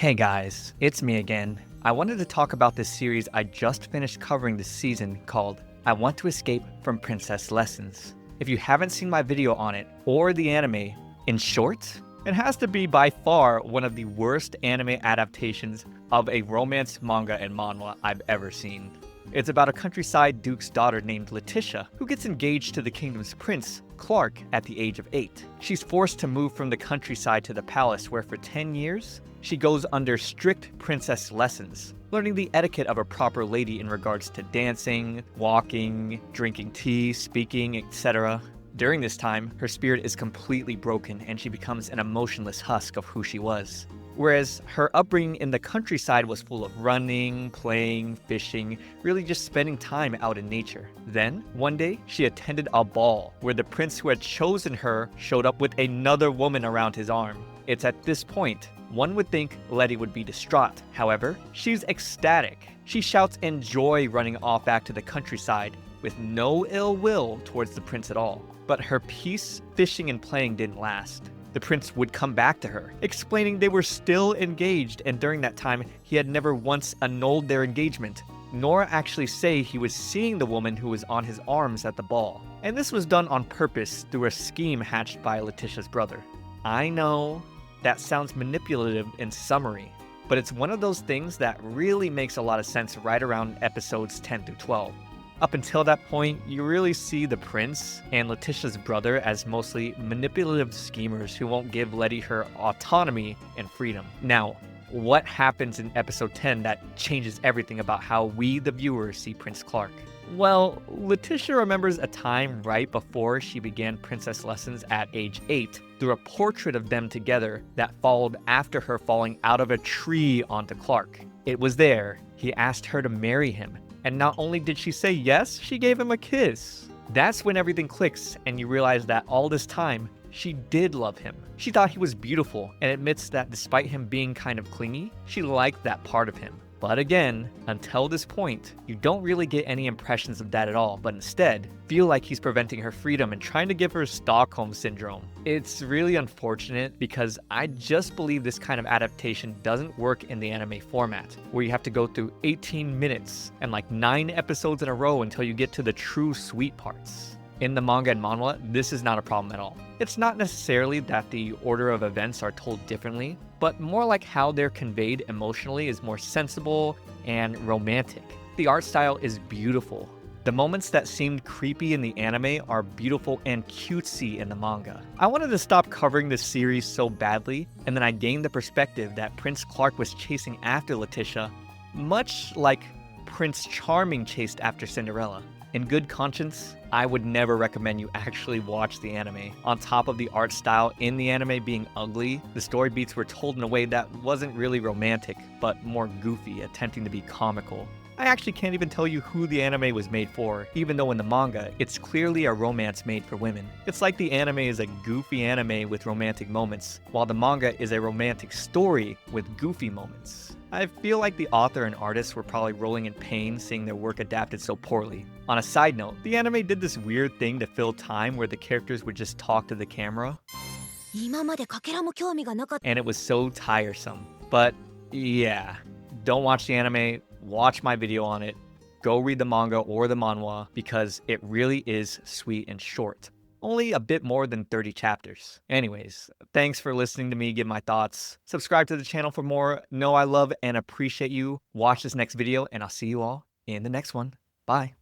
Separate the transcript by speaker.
Speaker 1: Hey guys, it's me again. I wanted to talk about this series I just finished covering this season called I Want to Escape from Princess Lessons. If you haven't seen my video on it or the anime, in short, it has to be by far one of the worst anime adaptations of a romance manga and manhwa I've ever seen. It's about a countryside duke's daughter named Letitia, who gets engaged to the kingdom's prince, Clark, at the age of 8. She's forced to move from the countryside to the palace where for 10 years, she goes under strict princess lessons, learning the etiquette of a proper lady in regards to dancing, walking, drinking tea, speaking, etc. During this time, her spirit is completely broken and she becomes an emotionless husk of who she was. Whereas her upbringing in the countryside was full of running, playing, fishing, really just spending time out in nature. Then, one day, she attended a ball where the prince who had chosen her showed up with another woman around his arm. It's at this point, one would think Letty would be distraught. However, she's ecstatic. She shouts in joy running off back to the countryside with no ill will towards the prince at all. But her peace, fishing, and playing didn't last. The prince would come back to her, explaining they were still engaged, and during that time, he had never once annulled their engagement, nor actually say he was seeing the woman who was on his arms at the ball. And this was done on purpose through a scheme hatched by Letitia's brother. I know that sounds manipulative in summary, but it's one of those things that really makes a lot of sense right around episodes 10 through 12. Up until that point, you really see the prince and Letitia's brother as mostly manipulative schemers who won't give Letty her autonomy and freedom. Now, what happens in episode 10 that changes everything about how we, the viewers, see Prince Clark? Well, Letitia remembers a time right before she began princess lessons at age 8 through a portrait of them together that followed after her falling out of a tree onto Clark. It was there. He asked her to marry him. And not only did she say yes, she gave him a kiss. That's when everything clicks and you realize that all this time, she did love him. She thought he was beautiful and admits that despite him being kind of clingy, she liked that part of him. But again, until this point, you don't really get any impressions of that at all, but instead, feel like he's preventing her freedom and trying to give her Stockholm Syndrome. It's really unfortunate because I just believe this kind of adaptation doesn't work in the anime format, where you have to go through 18 minutes and like 9 episodes in a row until you get to the true sweet parts. In the manga and manhwa, this is not a problem at all. It's not necessarily that the order of events are told differently, but more like how they're conveyed emotionally is more sensible and romantic. The art style is beautiful. The moments that seemed creepy in the anime are beautiful and cutesy in the manga. I wanted to stop covering this series so badly, and then I gained the perspective that Prince Clark was chasing after Letitia, much like Prince Charming chased after Cinderella. In good conscience, I would never recommend you actually watch the anime. On top of the art style in the anime being ugly, the story beats were told in a way that wasn't really romantic, but more goofy, attempting to be comical. I actually can't even tell you who the anime was made for, even though in the manga, it's clearly a romance made for women. It's like the anime is a goofy anime with romantic moments, while the manga is a romantic story with goofy moments. I feel like the author and artists were probably rolling in pain seeing their work adapted so poorly. On a side note, the anime did this weird thing to fill time where the characters would just talk to the camera, and it was so tiresome. But yeah, don't watch the anime, watch my video on it, go read the manga or the manhwa because it really is sweet and short. Only a bit more than 30 chapters. Anyways, thanks for listening to me give my thoughts. Subscribe to the channel for more. Know I love and appreciate you. Watch this next video and I'll see you all in the next one. Bye.